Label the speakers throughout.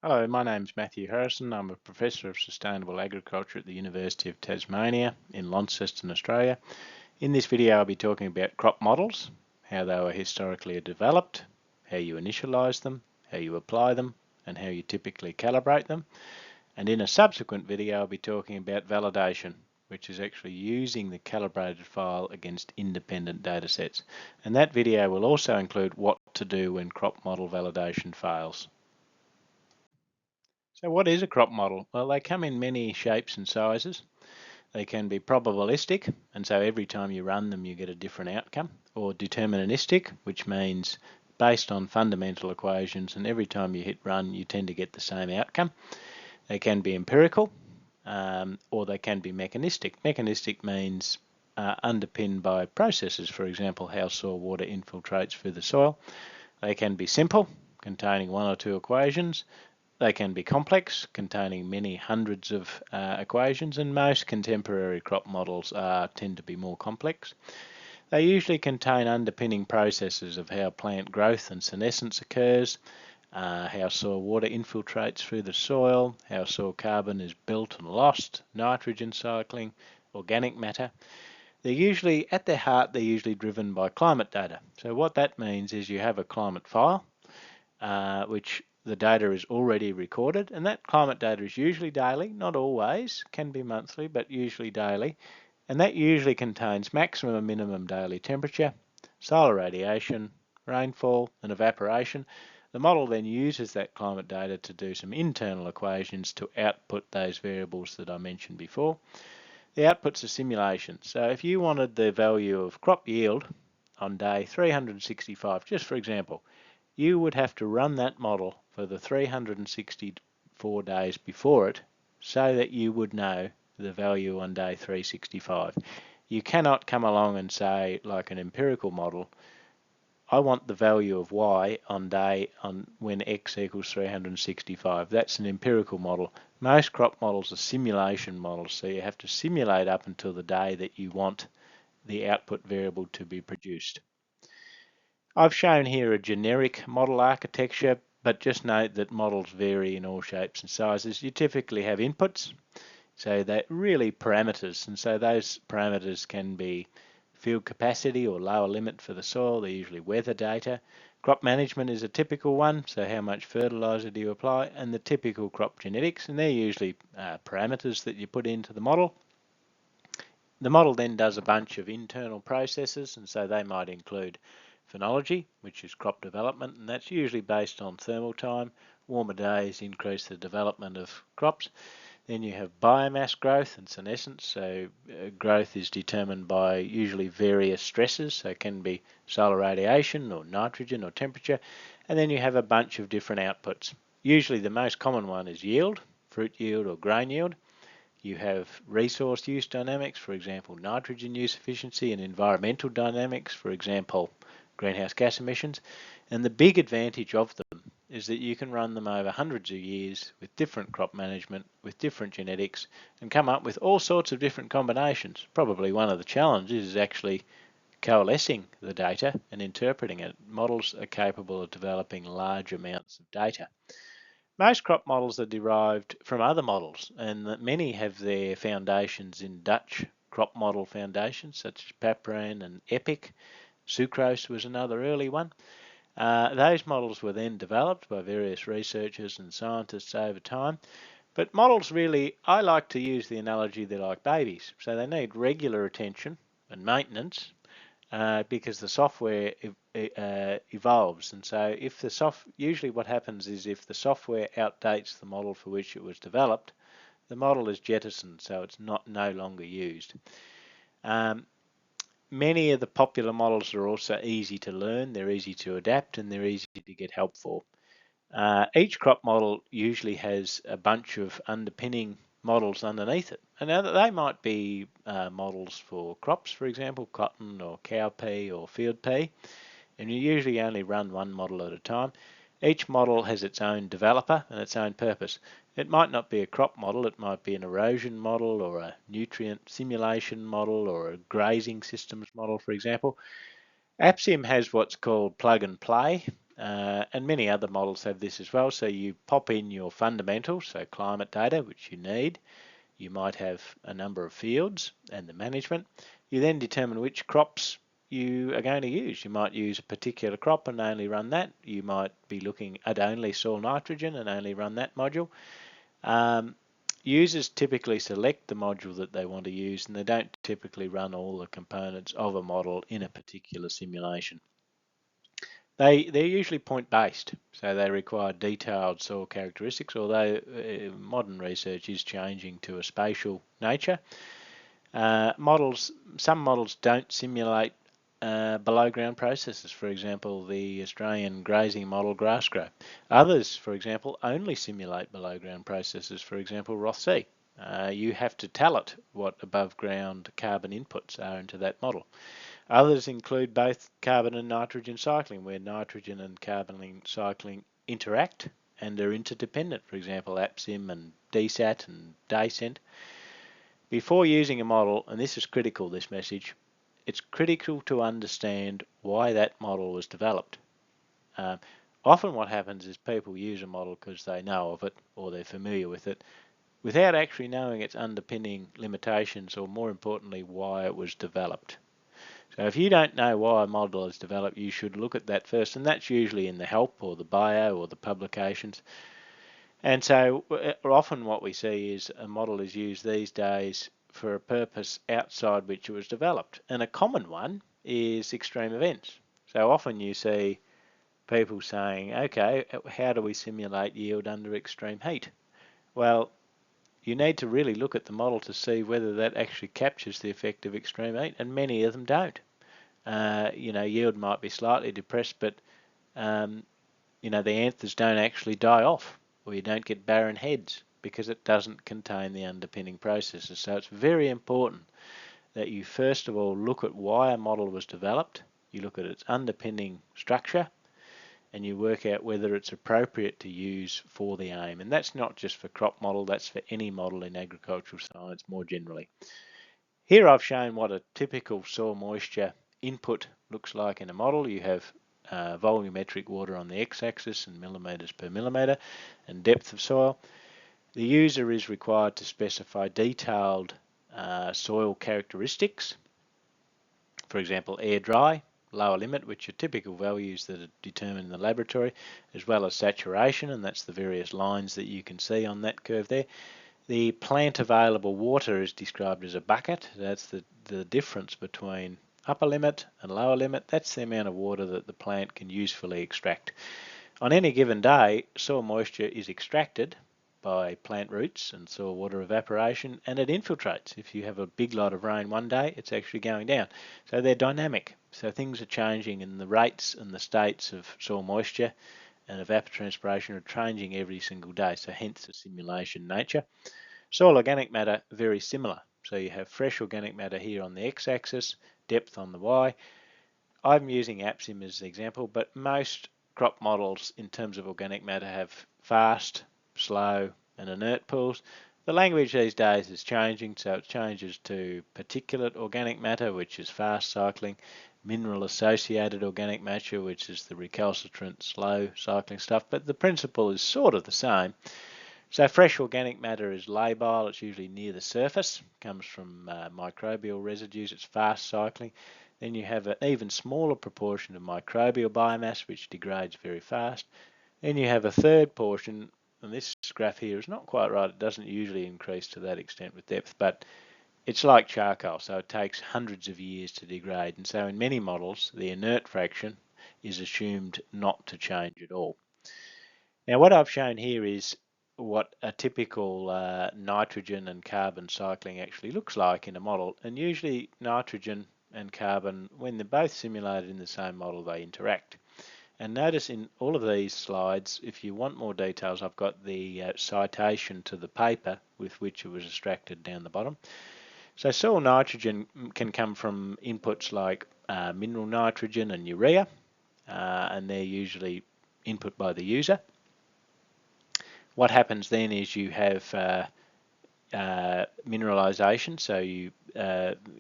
Speaker 1: Hello, my name is Matthew Harrison. I'm a Professor of Sustainable Agriculture at the University of Tasmania in Launceston, Australia. In this video I'll be talking about crop models, how they were historically developed, how you initialize them, how you apply them, and how you typically calibrate them. And in a subsequent video I'll be talking about validation, which is actually using the calibrated file against independent datasets. And that video will also include what to do when crop model validation fails. So what is a crop model? Well, they come in many shapes and sizes. They can be probabilistic, and so every time you run them you get a different outcome, or deterministic, which means based on fundamental equations, and every time you hit run you tend to get the same outcome. They can be empirical, or they can be mechanistic. Mechanistic means underpinned by processes, for example, how soil water infiltrates through the soil. They can be simple, containing one or two equations. They can be complex, containing many hundreds of equations, and most contemporary crop models tend to be more complex. They usually contain underpinning processes of how plant growth and senescence occurs, how soil water infiltrates through the soil, how soil carbon is built and lost, nitrogen cycling, organic matter. They're usually, at their heart, they're usually driven by climate data. So what that means is you have a climate file, which the data is already recorded, and that climate data is usually daily, not always, can be monthly, but usually daily, and that usually contains maximum and minimum daily temperature, solar radiation, rainfall, and evaporation. The model then uses that climate data to do some internal equations to output those variables that I mentioned before. The output's a simulation. So if you wanted the value of crop yield on day 365, just for example, you would have to run that model for the 364 days before it so that you would know the value on day 365. You cannot come along and say, like an empirical model, I want the value of y on when x equals 365. That's an empirical model. Most crop models are simulation models, so you have to simulate up until the day that you want the output variable to be produced. I've shown here a generic model architecture, but just note that models vary in all shapes and sizes. You typically have inputs, so they're really parameters, and so those parameters can be field capacity or lower limit for the soil. They're usually weather data. Crop management is a typical one, so how much fertilizer do you apply, and the typical crop genetics, and they're usually parameters that you put into the model. The model then does a bunch of internal processes, and so they might include phenology, which is crop development, and that's usually based on thermal time. Warmer days increase the development of crops. Then you have biomass growth and senescence, so growth is determined by usually various stresses, so it can be solar radiation or nitrogen or temperature. And then you have a bunch of different outputs. Usually the most common one is yield, fruit yield or grain yield. You have resource use dynamics, for example, nitrogen use efficiency, and environmental dynamics, for example, greenhouse gas emissions. And the big advantage of them is that you can run them over hundreds of years with different crop management, with different genetics, and come up with all sorts of different combinations. Probably one of the challenges is actually coalescing the data and interpreting it. Models are capable of developing large amounts of data. Most crop models are derived from other models, and many have their foundations in Dutch crop model foundations such as Papran and EPIC. Sucrose was another early one. Those models were then developed by various researchers and scientists over time. But models really, I like to use the analogy they're like babies. So they need regular attention and maintenance because the software evolves, and so if usually what happens is if the software outdates the model for which it was developed, the model is jettisoned, so it's no longer used. Many of the popular models are also easy to learn, they're easy to adapt, and they're easy to get help for. Each crop model usually has a bunch of underpinning models underneath it. And now they might be models for crops, for example, cotton or cowpea or field pea, and you usually only run one model at a time. Each model has its own developer and its own purpose. It might not be a crop model, it might be an erosion model or a nutrient simulation model or a grazing systems model, for example. AppSim has what's called plug and play, and many other models have this as well. So you pop in your fundamentals, so climate data, which you need. You might have a number of fields and the management. You then determine which crops you are going to use. You might use a particular crop and only run that. You might be looking at only soil nitrogen and only run that module. Users typically select the module that they want to use, and they don't typically run all the components of a model in a particular simulation. They're usually point-based, so they require detailed soil characteristics, although modern research is changing to a spatial nature. Some models don't simulate below ground processes. For example, the Australian grazing model GrassGrow. Others, for example, only simulate below ground processes. For example, Rothsea. You have to tell it what above ground carbon inputs are into that model. Others include both carbon and nitrogen cycling, where nitrogen and carbon cycling interact and are interdependent. For example, AppSim and DSAT and DayCent. Before using a model, and this is critical, this message, it's critical to understand why that model was developed. Often what happens is people use a model because they know of it or they're familiar with it without actually knowing its underpinning limitations, or more importantly, why it was developed. So if you don't know why a model is developed, you should look at that first, and that's usually in the help or the bio or the publications. And so often what we see is a model is used these days for a purpose outside which it was developed. And a common one is extreme events. So often you see people saying, okay, how do we simulate yield under extreme heat? Well, you need to really look at the model to see whether that actually captures the effect of extreme heat, and many of them don't. Yield might be slightly depressed, but the anthers don't actually die off, or you don't get barren heads because it doesn't contain the underpinning processes. So it's very important that you first of all look at why a model was developed, you look at its underpinning structure, and you work out whether it's appropriate to use for the aim. And that's not just for crop model, that's for any model in agricultural science more generally. Here I've shown what a typical soil moisture input looks like in a model. You have volumetric water on the x-axis and millimetres per millimetre, and depth of soil. The user is required to specify detailed soil characteristics, for example air dry, lower limit, which are typical values that are determined in the laboratory, as well as saturation, and that's the various lines that you can see on that curve there. The plant available water is described as a bucket. That's the difference between upper limit and lower limit. That's the amount of water that the plant can usefully extract. On any given day, soil moisture is extracted by plant roots and soil water evaporation, and it infiltrates. If you have a big lot of rain one day, it's actually going down. So they're dynamic. So things are changing, and the rates and the states of soil moisture and evapotranspiration are changing every single day, so hence the simulation nature. Soil organic matter, very similar. So you have fresh organic matter here on the x-axis, depth on the y. I'm using AppSim as an example, but most crop models in terms of organic matter have fast, slow and inert pools. The language these days is changing, so it changes to particulate organic matter, which is fast cycling, mineral associated organic matter, which is the recalcitrant, slow cycling stuff, but the principle is sort of the same. So fresh organic matter is labile, it's usually near the surface, comes from microbial residues, it's fast cycling. Then you have an even smaller proportion of microbial biomass, which degrades very fast. Then you have a third portion, and this graph here is not quite right, it doesn't usually increase to that extent with depth, but it's like charcoal, so it takes hundreds of years to degrade. And so in many models, the inert fraction is assumed not to change at all. Now what I've shown here is what a typical nitrogen and carbon cycling actually looks like in a model, and usually nitrogen and carbon, when they're both simulated in the same model, they interact. And notice in all of these slides, if you want more details, I've got the citation to the paper with which it was extracted down the bottom. So soil nitrogen can come from inputs like mineral nitrogen and urea, and they're usually input by the user. What happens then is you have mineralization, so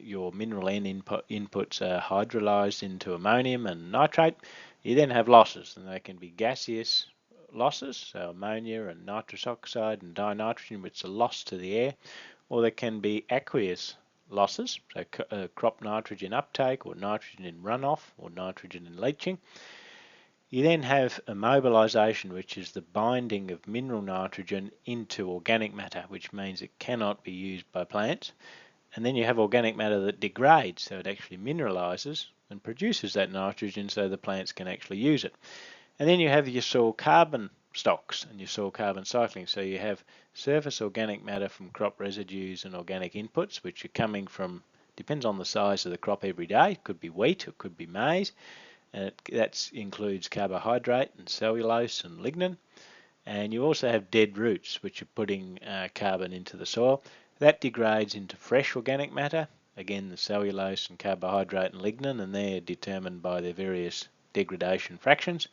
Speaker 1: your mineral N inputs are hydrolyzed into ammonium and nitrate, you then have losses, and they can be gaseous losses, so ammonia and nitrous oxide and dinitrogen, which are lost to the air, or there can be aqueous losses, so crop nitrogen uptake or nitrogen in runoff or nitrogen in leaching. You then have immobilization, which is the binding of mineral nitrogen into organic matter, which means it cannot be used by plants. And then you have organic matter that degrades, so it actually mineralizes and produces that nitrogen so the plants can actually use it. And then you have your soil carbon stocks and your soil carbon cycling. So you have surface organic matter from crop residues and organic inputs, which are coming from, depends on the size of the crop every day. It could be wheat, it could be maize. And that includes carbohydrate and cellulose and lignin. And you also have dead roots, which are putting carbon into the soil. That degrades into fresh organic matter, again the cellulose and carbohydrate and lignin, and they're determined by their various degradation fractions.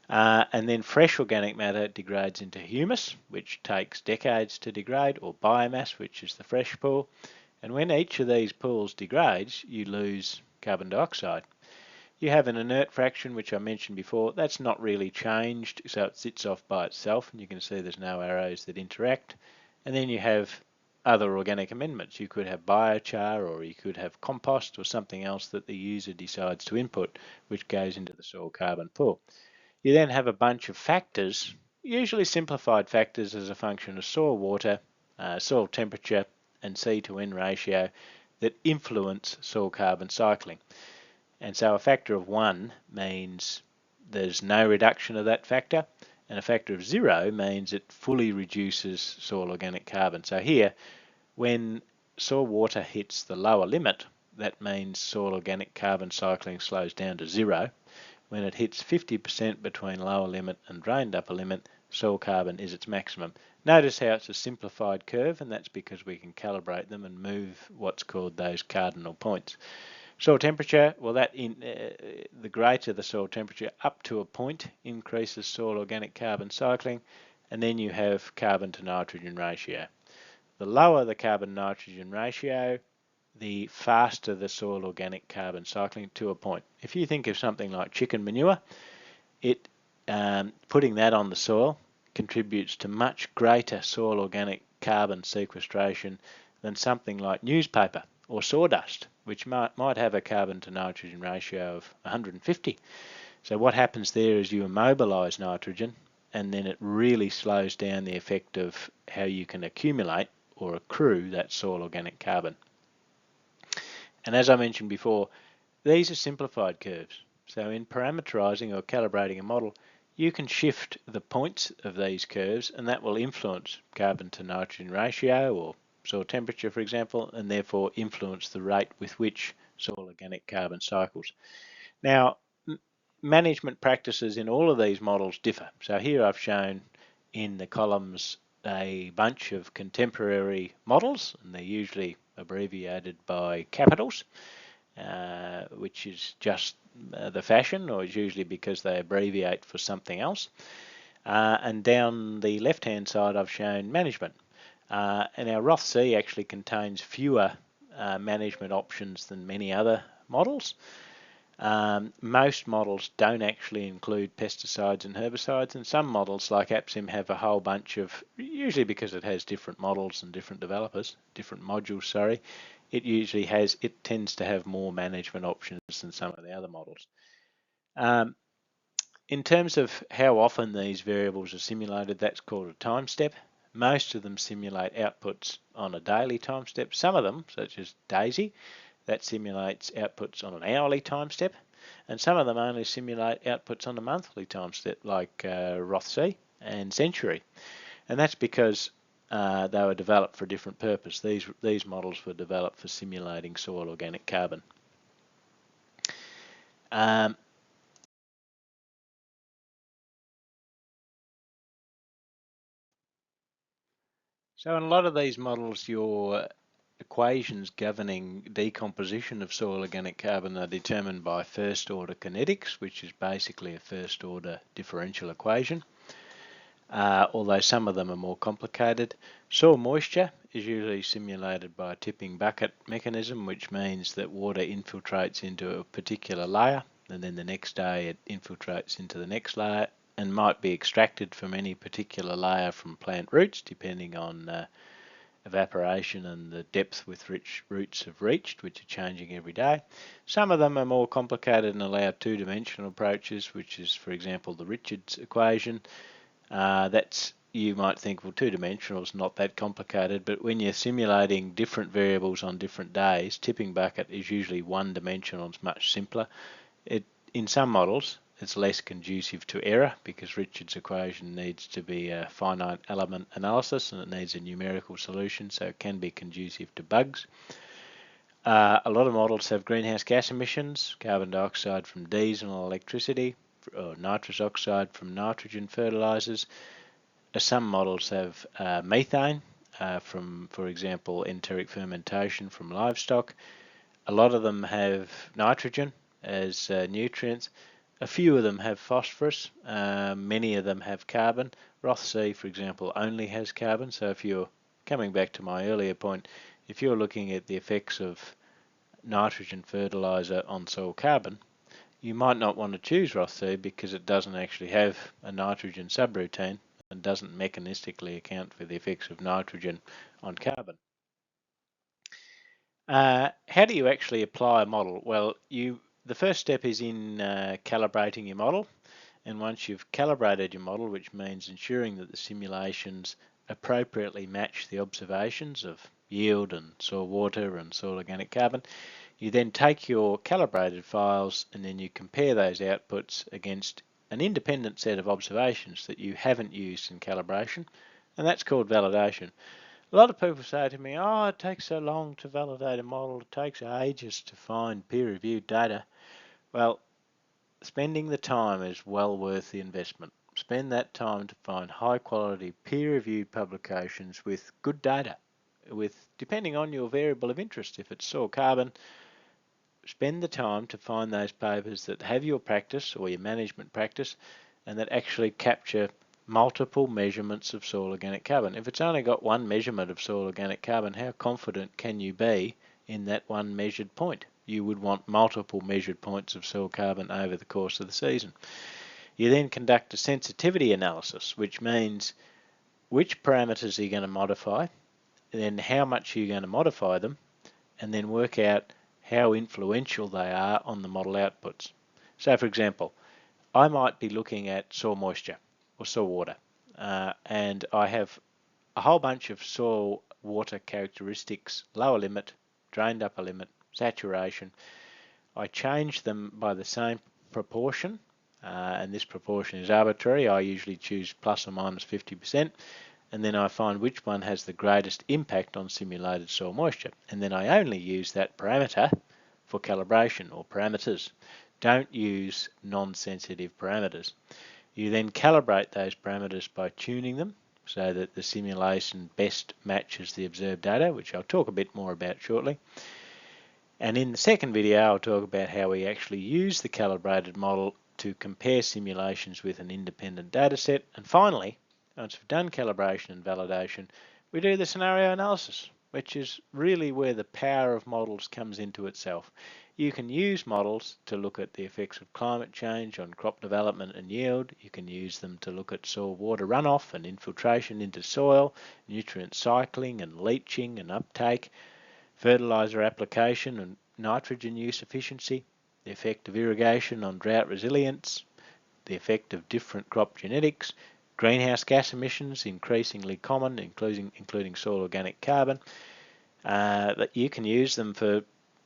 Speaker 1: And then fresh organic matter degrades into humus, which takes decades to degrade, or biomass, which is the fresh pool. And when each of these pools degrades, you lose carbon dioxide. You have an inert fraction, which I mentioned before. That's not really changed, so it sits off by itself, and you can see there's no arrows that interact. And then you have other organic amendments. You could have biochar, or you could have compost, or something else that the user decides to input, which goes into the soil carbon pool. You then have a bunch of factors, usually simplified factors as a function of soil water, soil temperature, and C to N ratio that influence soil carbon cycling. And so a factor of 1 means there's no reduction of that factor, and a factor of 0 means it fully reduces soil organic carbon. So here, when soil water hits the lower limit, that means soil organic carbon cycling slows down to 0. When it hits 50% between lower limit and drained upper limit, soil carbon is its maximum. Notice how it's a simplified curve, and that's because we can calibrate them and move what's called those cardinal points. Soil temperature, well, the greater the soil temperature up to a point increases soil organic carbon cycling, and then you have carbon to nitrogen ratio. The lower the carbon nitrogen ratio, the faster the soil organic carbon cycling to a point. If you think of something like chicken manure, putting that on the soil contributes to much greater soil organic carbon sequestration than something like newspaper or sawdust, which might have a carbon to nitrogen ratio of 150. So what happens there is you immobilize nitrogen, and then it really slows down the effect of how you can accumulate or accrue that soil organic carbon. And as I mentioned before, these are simplified curves. So in parameterizing or calibrating a model, you can shift the points of these curves, and that will influence carbon to nitrogen ratio or soil temperature, for example, and therefore influence the rate with which soil organic carbon cycles. Now, management practices in all of these models differ. So here I've shown in the columns a bunch of contemporary models, and they're usually abbreviated by capitals, which is just the fashion, or is usually because they abbreviate for something else. And down the left-hand side I've shown management. And our Roth-C actually contains fewer management options than many other models. Most models don't actually include pesticides and herbicides, and some models like AppSim have a whole bunch of, usually because it has different models and different developers, different modules, sorry, it tends to have more management options than some of the other models. In terms of how often these variables are simulated, that's called a time step. Most of them simulate outputs on a daily time step. Some of them, such as DAISY, that simulates outputs on an hourly time step, and some of them only simulate outputs on a monthly time step, like Roth-C and Century. And that's because they were developed for a different purpose. These models were developed for simulating soil organic carbon. So in a lot of these models, your equations governing decomposition of soil organic carbon are determined by first order kinetics, which is basically a first order differential equation. although some of them are more complicated. Soil moisture is usually simulated by a tipping bucket mechanism, which means that water infiltrates into a particular layer, and then the next day it infiltrates into the next layer and might be extracted from any particular layer from plant roots, depending on evaporation and the depth with which roots have reached, which are changing every day. Some of them are more complicated and allow two-dimensional approaches, which is, for example, the Richards equation. You might think, well, two-dimensional is not that complicated, but when you're simulating different variables on different days, tipping bucket is usually one-dimensional and it's much simpler. In some models, it's less conducive to error because Richards equation needs to be a finite element analysis and it needs a numerical solution, so it can be conducive to bugs. A lot of models have greenhouse gas emissions, carbon dioxide from diesel and electricity, or nitrous oxide from nitrogen fertilizers. Some models have methane from, for example, enteric fermentation from livestock. A lot of them have nitrogen as nutrients. A few of them have phosphorus. Many of them have carbon. Rothsea, for example, only has carbon. So if you're coming back to my earlier point, if you're looking at the effects of nitrogen fertilizer on soil carbon, you might not want to choose Rothsea because it doesn't actually have a nitrogen subroutine and doesn't mechanistically account for the effects of nitrogen on carbon. How do you actually apply a model? Well, the first step is in calibrating your model, and once you've calibrated your model, which means ensuring that the simulations appropriately match the observations of yield and soil water and soil organic carbon, you then take your calibrated files and then you compare those outputs against an independent set of observations that you haven't used in calibration, and that's called validation. A lot of people say to me, oh, it takes so long to validate a model, it takes ages to find peer-reviewed data. Well, spending the time is well worth the investment. Spend that time to find high-quality peer-reviewed publications with good data, depending on your variable of interest. If it's soil carbon, spend the time to find those papers that have your practice or your management practice and that actually capture multiple measurements of soil organic carbon. If it's only got one measurement of soil organic carbon, how confident can you be in that one measured point? You would want multiple measured points of soil carbon over the course of the season. You then conduct a sensitivity analysis, which means which parameters are you going to modify, and then how much are you going to modify them, and then work out how influential they are on the model outputs. So, for example, I might be looking at soil moisture or soil water, and I have a whole bunch of soil water characteristics: lower limit, drained upper limit, saturation. I change them by the same proportion, and this proportion is arbitrary. I usually choose plus or minus 50%, and then I find which one has the greatest impact on simulated soil moisture, and then I only use that parameter for calibration, or parameters. Don't use non-sensitive parameters. You then calibrate those parameters by tuning them so that the simulation best matches the observed data, which I'll talk a bit more about shortly. And in the second video, I'll talk about how we actually use the calibrated model to compare simulations with an independent data set. And finally, once we've done calibration and validation, we do the scenario analysis, which is really where the power of models comes into itself. You can use models to look at the effects of climate change on crop development and yield. You can use them to look at soil water runoff and infiltration into soil, nutrient cycling and leaching and uptake, fertilizer application and nitrogen use efficiency, the effect of irrigation on drought resilience, the effect of different crop genetics, greenhouse gas emissions increasingly common, including soil organic carbon. That you can use them for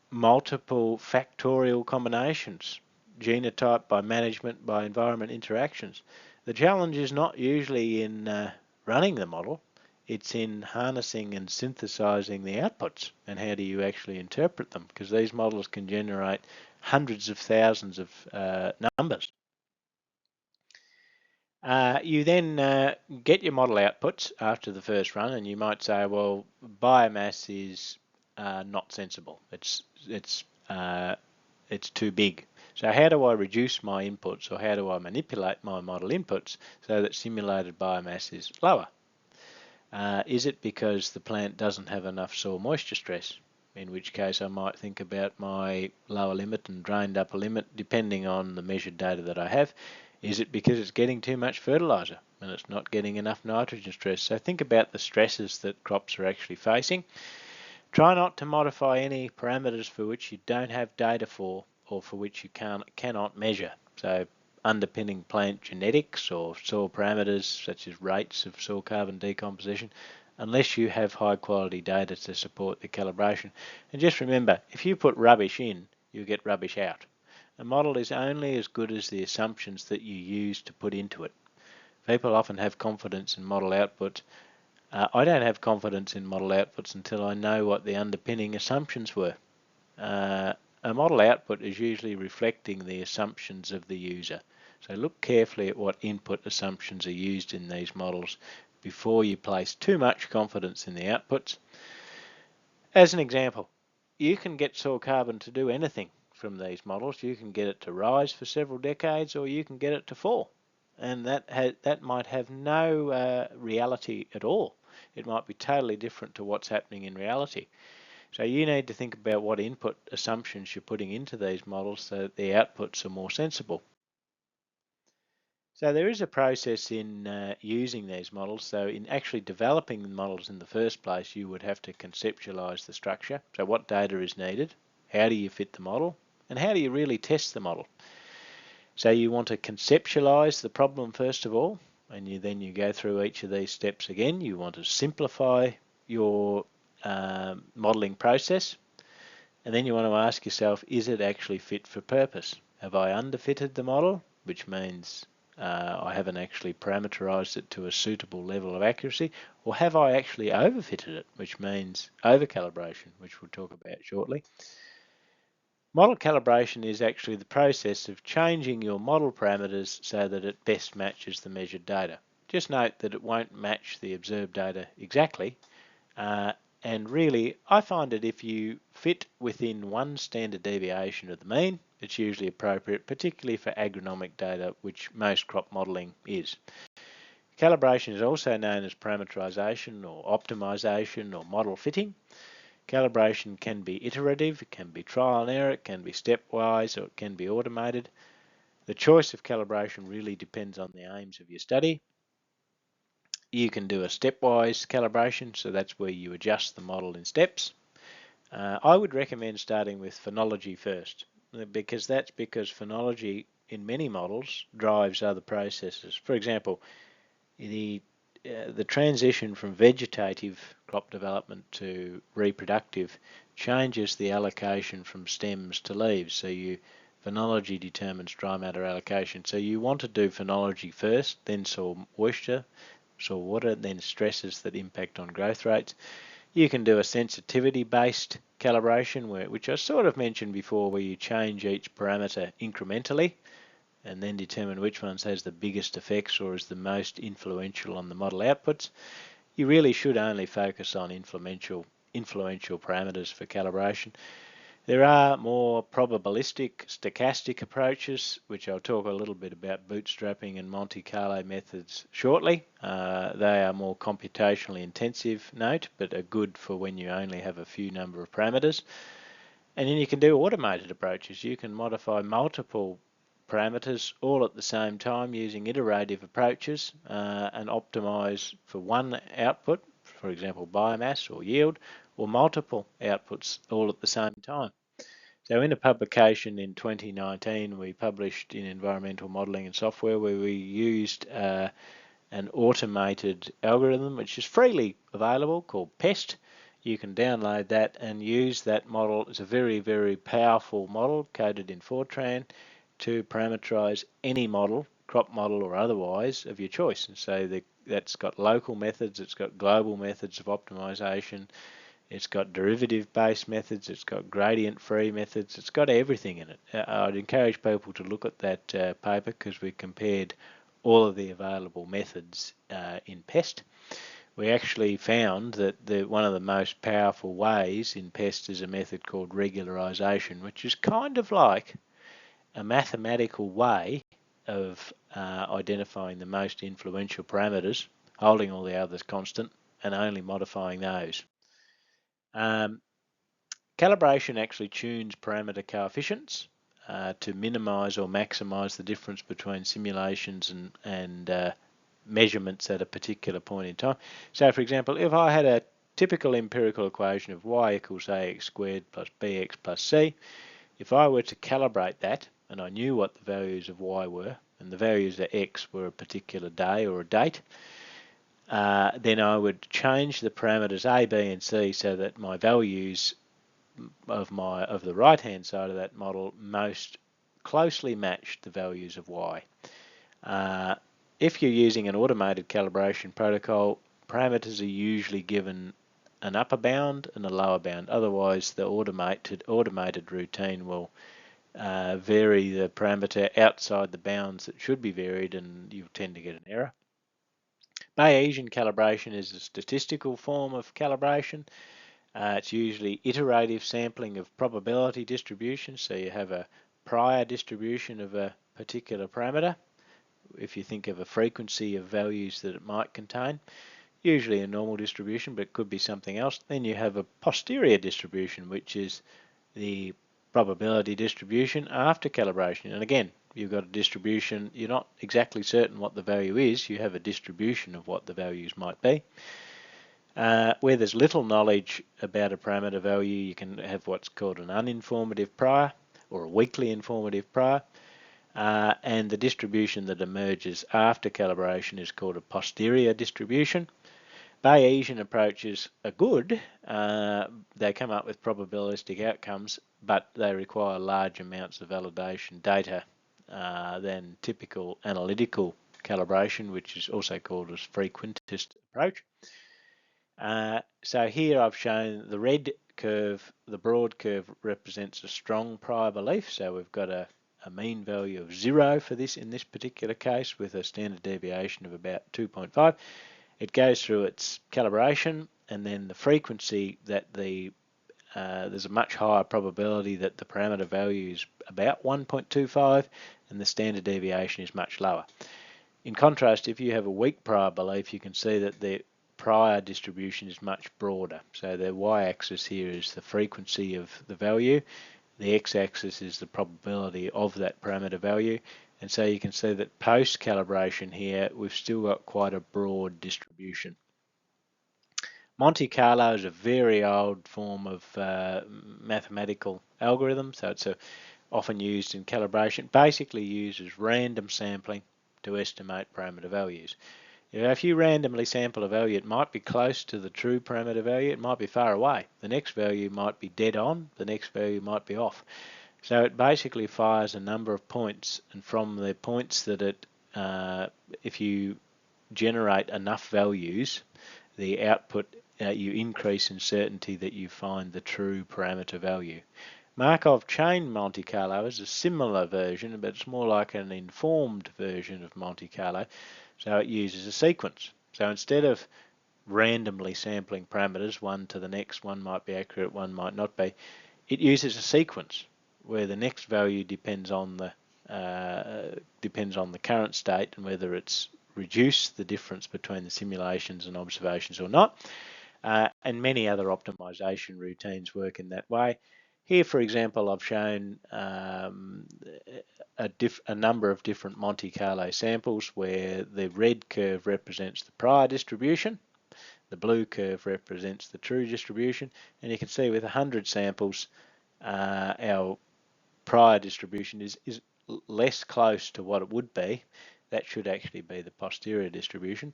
Speaker 1: multiple factorial combinations, genotype by management by environment interactions. The challenge is not usually in running the model, it's in harnessing and synthesizing the outputs and how do you actually interpret them, because these models can generate hundreds of thousands of numbers. You then get your model outputs after the first run, and you might say, well, biomass is not sensible. It's too big. So how do I reduce my inputs, or how do I manipulate my model inputs so that simulated biomass is lower? Is it because the plant doesn't have enough soil moisture stress? In which case I might think about my lower limit and drained upper limit depending on the measured data that I have. Is it because it's getting too much fertilizer and it's not getting enough nitrogen stress? So think about the stresses that crops are actually facing. Try not to modify any parameters for which you don't have data for, or for which you cannot measure. So underpinning plant genetics or soil parameters such as rates of soil carbon decomposition, unless you have high quality data to support the calibration. And just remember, if you put rubbish in, you get rubbish out. A model is only as good as the assumptions that you use to put into it. People often have confidence in model outputs. I don't have confidence in model outputs until I know what the underpinning assumptions were. A model output is usually reflecting the assumptions of the user. So look carefully at what input assumptions are used in these models before you place too much confidence in the outputs. As an example, you can get soil carbon to do anything from these models. You can get it to rise for several decades, or you can get it to fall. And that might have no reality at all. It might be totally different to what's happening in reality. So you need to think about what input assumptions you're putting into these models so that the outputs are more sensible. So there is a process in using these models. So in actually developing the models in the first place, you would have to conceptualize the structure. So what data is needed? How do you fit the model? And how do you really test the model? So you want to conceptualize the problem first of all, and then you go through each of these steps again. You want to simplify your modeling process, and then you want to ask yourself, is it actually fit for purpose? Have I underfitted the model, which means I haven't actually parameterized it to a suitable level of accuracy, or have I actually overfitted it, which means overcalibration, which we'll talk about shortly. Model calibration is actually the process of changing your model parameters so that it best matches the measured data. Just note that it won't match the observed data exactly, and really I find that if you fit within one standard deviation of the mean, it's usually appropriate, particularly for agronomic data, which most crop modelling is. Calibration is also known as parameterization or optimization or model fitting. Calibration can be iterative, it can be trial and error, it can be stepwise, or it can be automated. The choice of calibration really depends on the aims of your study. You can do a stepwise calibration, so that's where you adjust the model in steps. I would recommend starting with phenology first, because phenology in many models drives other processes. For example, the transition from vegetative crop development to reproductive changes the allocation from stems to leaves. So phenology determines dry matter allocation. So you want to do phenology first, then soil moisture, soil water, then stresses that impact on growth rates. You can do a sensitivity-based calibration, which I sort of mentioned before, where you change each parameter incrementally and then determine which ones has the biggest effects or is the most influential on the model outputs. You really should only focus on influential parameters for calibration. There are more probabilistic, stochastic approaches, which I'll talk a little bit about bootstrapping and Monte Carlo methods shortly. They are more computationally intensive, note, but are good for when you only have a few number of parameters. And then you can do automated approaches. You can modify multiple parameters all at the same time using iterative approaches and optimize for one output, for example biomass or yield, or multiple outputs all at the same time. So in a publication in 2019 we published in Environmental Modelling and Software where we used an automated algorithm which is freely available called PEST. You can download that and use that model. It's a very, very powerful model coded in Fortran to parameterize any model, crop model or otherwise, of your choice. And so that's got local methods, it's got global methods of optimization, it's got derivative-based methods, it's got gradient-free methods, it's got everything in it. I'd encourage people to look at that paper because we compared all of the available methods in PEST. We actually found that one of the most powerful ways in PEST is a method called regularization, which is kind of like a mathematical way of identifying the most influential parameters, holding all the others constant, and only modifying those. Calibration actually tunes parameter coefficients to minimize or maximize the difference between simulations and measurements at a particular point in time. So for example, if I had a typical empirical equation of y equals ax squared plus bx plus c, if I were to calibrate that and I knew what the values of y were and the values of x were a particular day or a date, then I would change the parameters a, b and c so that my values of the right hand side of that model most closely matched the values of y. If you're using an automated calibration protocol, parameters are usually given an upper bound and a lower bound. Otherwise, the automated routine will vary the parameter outside the bounds that should be varied, and you'll tend to get an error. Bayesian calibration is a statistical form of calibration. It's usually iterative sampling of probability distributions, so you have a prior distribution of a particular parameter. If you think of a frequency of values that it might contain, usually a normal distribution, but it could be something else. Then you have a posterior distribution, which is the probability distribution after calibration. And again, you've got a distribution, you're not exactly certain what the value is, you have a distribution of what the values might be. Where there's little knowledge about a parameter value, you can have what's called an uninformative prior or a weakly informative prior. And the distribution that emerges after calibration is called a posterior distribution. Bayesian approaches are good. They come up with probabilistic outcomes, but they require large amounts of validation data than typical analytical calibration, which is also called as frequentist approach. So here I've shown the red curve, the broad curve represents a strong prior belief. So we've got a mean value of 0 for this in this particular case with a standard deviation of about 2.5. It goes through its calibration, and then the frequency that there's a much higher probability that the parameter value is about 1.25 and the standard deviation is much lower. In contrast, if you have a weak prior belief, you can see that the prior distribution is much broader. So the y-axis here is the frequency of the value, the x-axis is the probability of that parameter value, and so you can see that post-calibration here we've still got quite a broad distribution. Monte Carlo is a very old form of mathematical algorithm, so it's often used in calibration. Basically uses random sampling to estimate parameter values. If you randomly sample a value, it might be close to the true parameter value, it might be far away. The next value might be dead on, the next value might be off. So it basically fires a number of points, and from the points that if you generate enough values, the output, you increase in certainty that you find the true parameter value. Markov chain Monte Carlo is a similar version, but it's more like an informed version of Monte Carlo. So it uses a sequence. So instead of randomly sampling parameters, one to the next, one might be accurate, one might not be, it uses a sequence where the next value depends on the current state and whether it's reduced the difference between the simulations and observations or not. And many other optimization routines work in that way. Here, for example, I've shown a number of different Monte Carlo samples where the red curve represents the prior distribution, the blue curve represents the true distribution, and you can see with 100 samples our prior distribution is less close to what it would be. That should actually be the posterior distribution,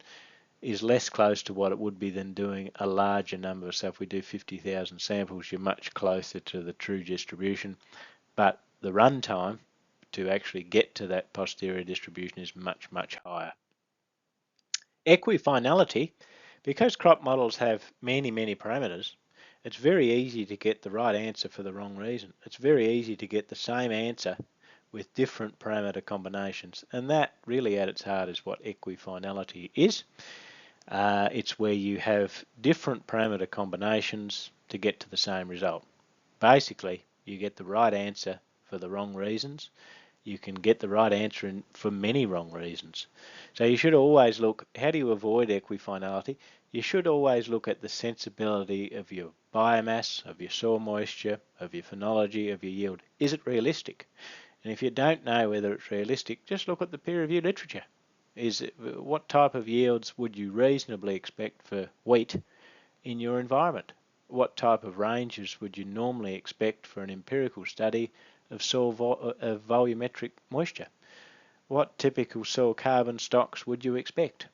Speaker 1: is less close to what it would be than doing a larger number. So if we do 50,000 samples, you're much closer to the true distribution, but the runtime to actually get to that posterior distribution is much, much higher. Equifinality, because crop models have many, many parameters, it's very easy to get the right answer for the wrong reason. It's very easy to get the same answer with different parameter combinations, and that really at its heart is what equifinality is. It's where you have different parameter combinations to get to the same result. Basically, you get the right answer for the wrong reasons, you can get the right answer for many wrong reasons. So you should always look, how do you avoid equifinality? You should always look at the sensibility of your biomass, of your soil moisture, of your phenology, of your yield. Is it realistic? And if you don't know whether it's realistic, just look at the peer-reviewed literature. What type of yields would you reasonably expect for wheat in your environment? What type of ranges would you normally expect for an empirical study of soil of volumetric moisture? What typical soil carbon stocks would you expect?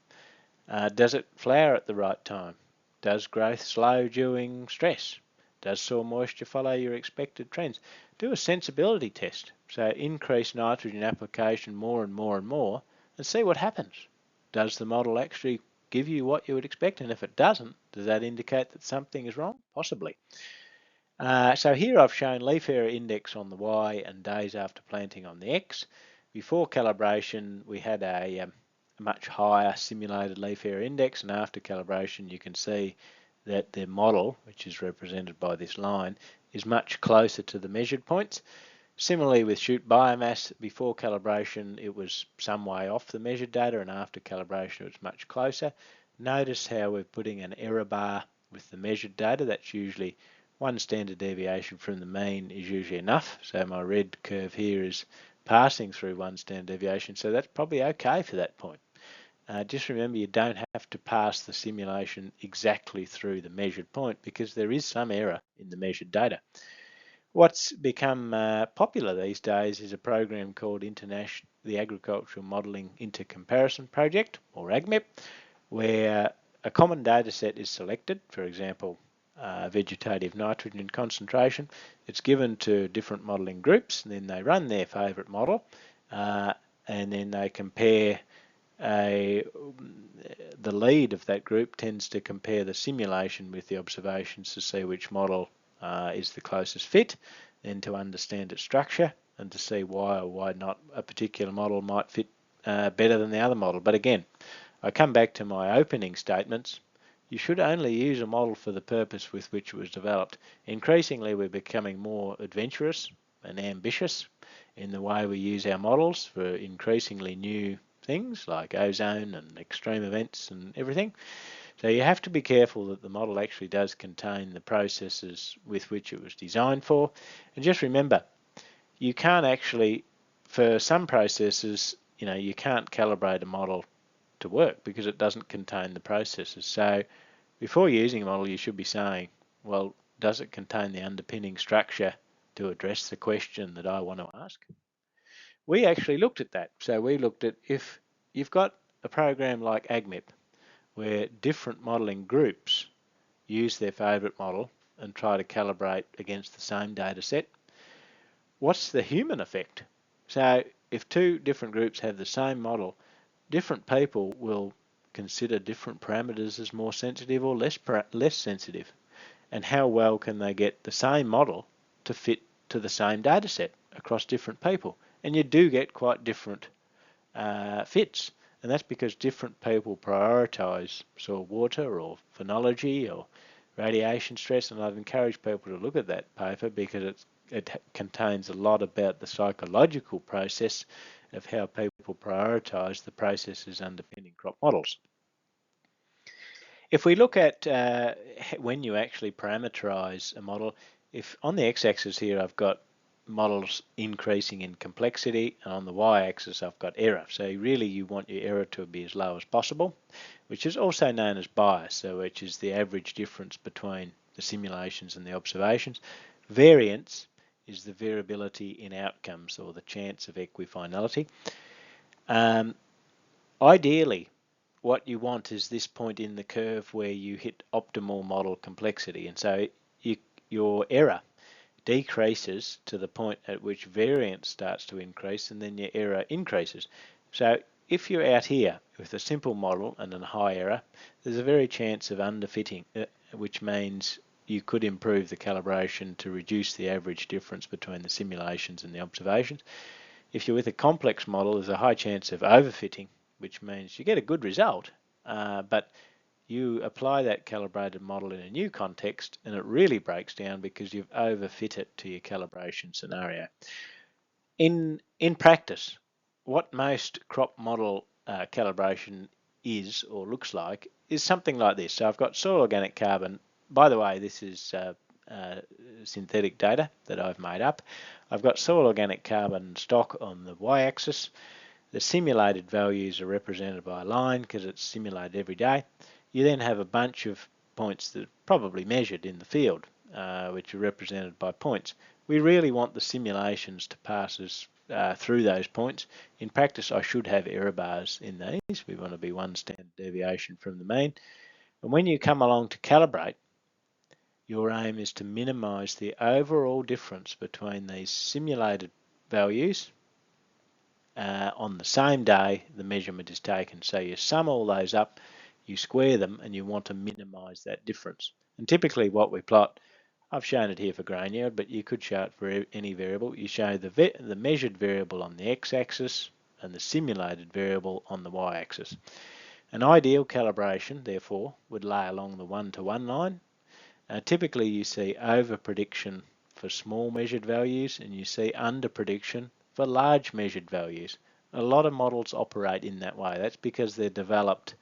Speaker 1: Does it flower at the right time? Does growth slow during stress? Does soil moisture follow your expected trends? Do a sensibility test. So increase nitrogen application more and more and more and see what happens. Does the model actually give you what you would expect? And if it doesn't, does that indicate that something is wrong? Possibly. So here I've shown leaf area index on the Y and days after planting on the X. Before calibration, we had a much higher simulated leaf area index, and after calibration, you can see that the model, which is represented by this line, is much closer to the measured points. Similarly with shoot biomass, before calibration, it was some way off the measured data, and after calibration, it's much closer. Notice how we're putting an error bar with the measured data. That's usually one standard deviation from the mean is usually enough. So my red curve here is passing through one standard deviation, so that's probably okay for that point. Just remember, you don't have to pass the simulation exactly through the measured point because there is some error in the measured data. What's become popular these days is a program called the Agricultural Modelling Intercomparison Project, or AGMEP, where a common data set is selected, for example, vegetative nitrogen concentration. It's given to different modelling groups, and then they run their favourite model, and then they compare the lead of that group tends to compare the simulation with the observations to see which model is the closest fit, then to understand its structure and to see why or why not a particular model might fit better than the other model. But again, I come back to my opening statements. You should only use a model for the purpose with which it was developed. Increasingly, we're becoming more adventurous and ambitious in the way we use our models for increasingly new things like ozone and extreme events and everything. So you have to be careful that the model actually does contain the processes with which it was designed for. And just remember, you can't actually, for some processes, you can't calibrate a model to work because it doesn't contain the processes. So before using a model, you should be saying, well, does it contain the underpinning structure to address the question that I want to ask? We actually looked at that. So we looked at if you've got a program like AGMEP where different modelling groups use their favourite model and try to calibrate against the same data set, what's the human effect? So if two different groups have the same model, different people will consider different parameters as more sensitive or less sensitive. And how well can they get the same model to fit to the same data set across different people? And you do get quite different fits. And that's because different people prioritise soil water or phenology or radiation stress. And I've encouraged people to look at that paper because it contains a lot about the psychological process of how people prioritise the processes underpinning crop models. If we look at when you actually parameterize a model, if on the x-axis here I've got models increasing in complexity, and on the y-axis I've got error. So really you want your error to be as low as possible, which is also known as bias, so which is the average difference between the simulations and the observations. Variance is the variability in outcomes or the chance of equifinality. Ideally, what you want is this point in the curve where you hit optimal model complexity, and so your error decreases to the point at which variance starts to increase, and then your error increases. So if you're out here with a simple model and a high error, there's a very chance of underfitting, which means you could improve the calibration to reduce the average difference between the simulations and the observations. If you're with a complex model, there's a high chance of overfitting, which means you get a good result, but you apply that calibrated model in a new context and it really breaks down because you've overfit it to your calibration scenario. In practice, what most crop model calibration is or looks like is something like this. So I've got soil organic carbon. By the way, this is synthetic data that I've made up. I've got soil organic carbon stock on the y-axis. The simulated values are represented by a line because it's simulated every day. You then have a bunch of points that are probably measured in the field, which are represented by points. We really want the simulations to pass us through those points. In practice, I should have error bars in these. We want to be one standard deviation from the mean. And when you come along to calibrate, your aim is to minimize the overall difference between these simulated values on the same day the measurement is taken. So you sum all those up, you square them, and you want to minimize that difference. And typically what we plot, I've shown it here for grain yield, but you could show it for any variable. You show the measured variable on the x-axis and the simulated variable on the y-axis. An ideal calibration, therefore, would lay along the 1-to-1 line. Typically you see over-prediction for small measured values, and you see under-prediction for large measured values. A lot of models operate in that way. That's because they're developed,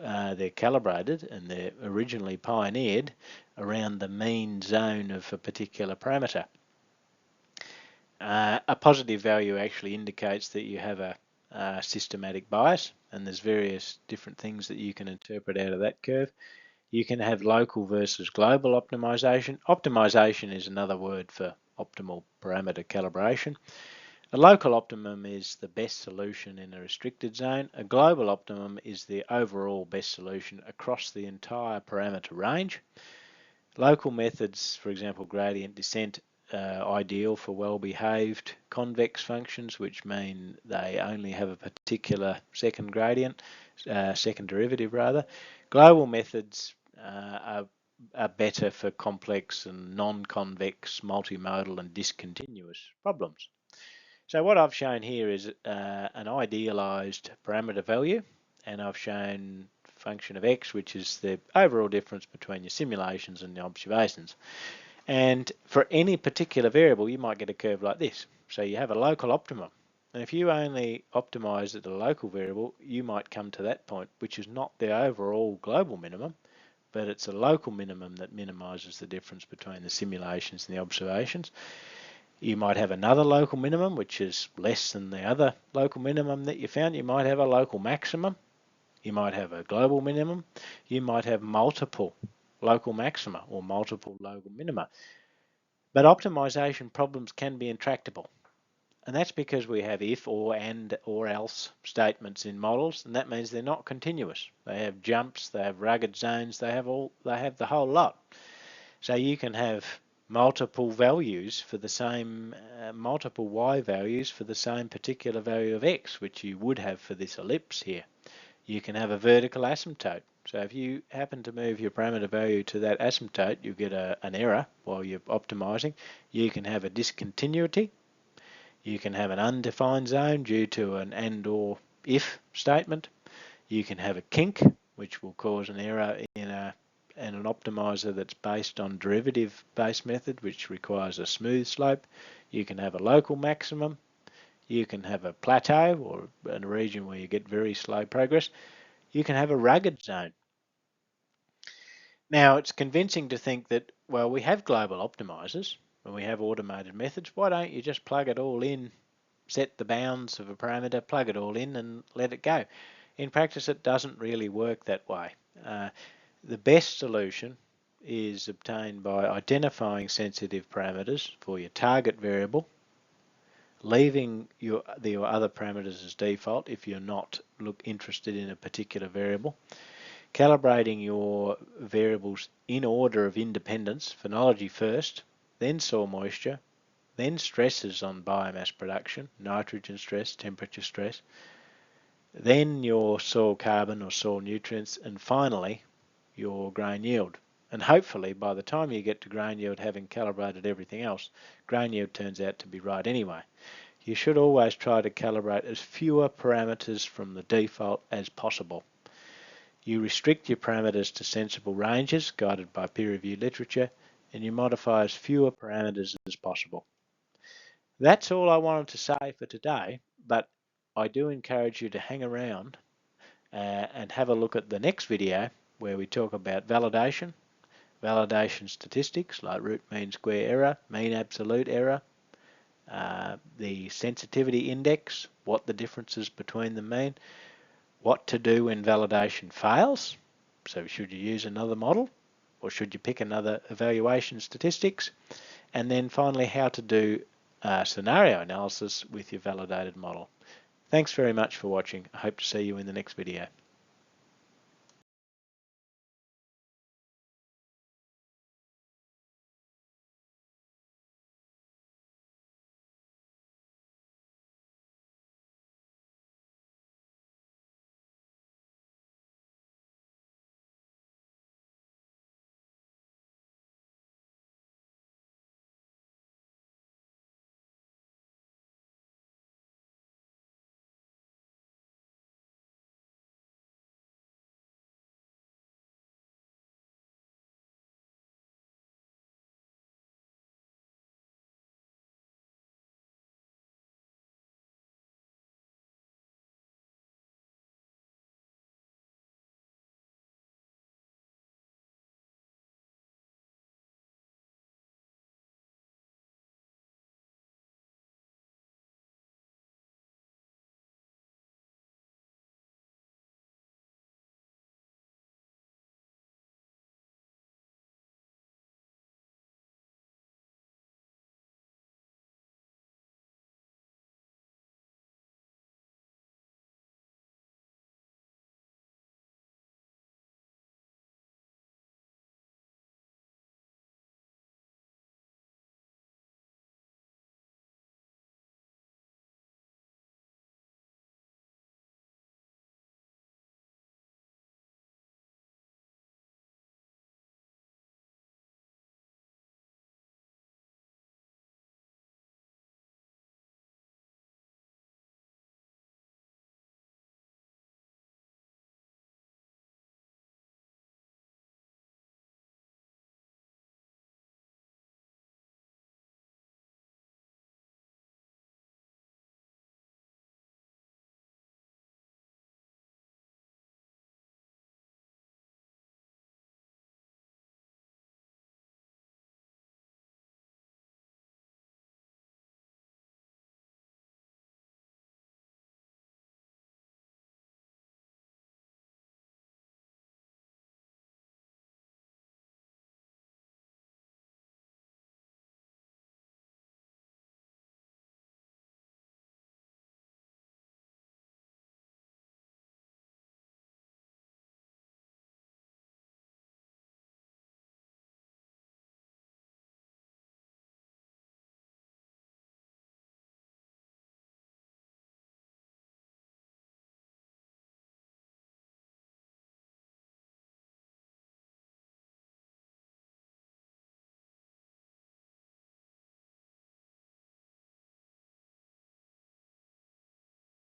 Speaker 1: they're calibrated, and they're originally pioneered around the mean zone of a particular parameter. A positive value actually indicates that you have a systematic bias, and there's various different things that you can interpret out of that curve. You can have local versus global optimization. Optimization is another word for optimal parameter calibration. A local optimum is the best solution in a restricted zone. A global optimum is the overall best solution across the entire parameter range. Local methods, for example, gradient descent, ideal for well-behaved convex functions, which mean they only have a particular second gradient, second derivative rather. Global methods are better for complex and non-convex, multimodal and discontinuous problems. So what I've shown here is an idealized parameter value, and I've shown function of x, which is the overall difference between your simulations and the observations. And for any particular variable, you might get a curve like this. So you have a local optimum. And if you only optimize at a local variable, you might come to that point, which is not the overall global minimum, but it's a local minimum that minimizes the difference between the simulations and the observations. You might have another local minimum, which is less than the other local minimum that you found. You might have a local maximum. You might have a global minimum. You might have multiple local maxima or multiple local minima. But optimization problems can be intractable. And that's because we have if, or, and, or else statements in models, and that means they're not continuous. They have jumps, they have rugged zones, they have the whole lot. So you can have multiple values for the same, multiple y values for the same particular value of x, which you would have for this ellipse here. You can have a vertical asymptote. So if you happen to move your parameter value to that asymptote, you get an error while you're optimizing. You can have a discontinuity. You can have an undefined zone due to an and or if statement. You can have a kink, which will cause an error in an optimizer that's based on derivative-based method, which requires a smooth slope. You can have a local maximum. You can have a plateau, or a region where you get very slow progress. You can have a rugged zone. Now, it's convincing to think that, well, we have global optimizers and we have automated methods. Why don't you just plug it all in, set the bounds of a parameter, plug it all in and let it go? In practice, it doesn't really work that way. The best solution is obtained by identifying sensitive parameters for your target variable, leaving your other parameters as default if you're not interested in a particular variable, calibrating your variables in order of independence, phenology first, then soil moisture, then stresses on biomass production, nitrogen stress, temperature stress, then your soil carbon or soil nutrients, and finally your grain yield. And hopefully by the time you get to grain yield, having calibrated everything else, grain yield turns out to be right anyway. You should always try to calibrate as fewer parameters from the default as possible. You restrict your parameters to sensible ranges guided by peer-reviewed literature, and you modify as fewer parameters as possible. That's all I wanted to say for today, but I do encourage you to hang around and have a look at the next video where we talk about validation, validation statistics like root mean square error, mean absolute error, the sensitivity index, what the differences between them mean, what to do when validation fails. So should you use another model or should you pick another evaluation statistics? And then finally how to do scenario analysis with your validated model. Thanks very much for watching. I hope to see you in the next video.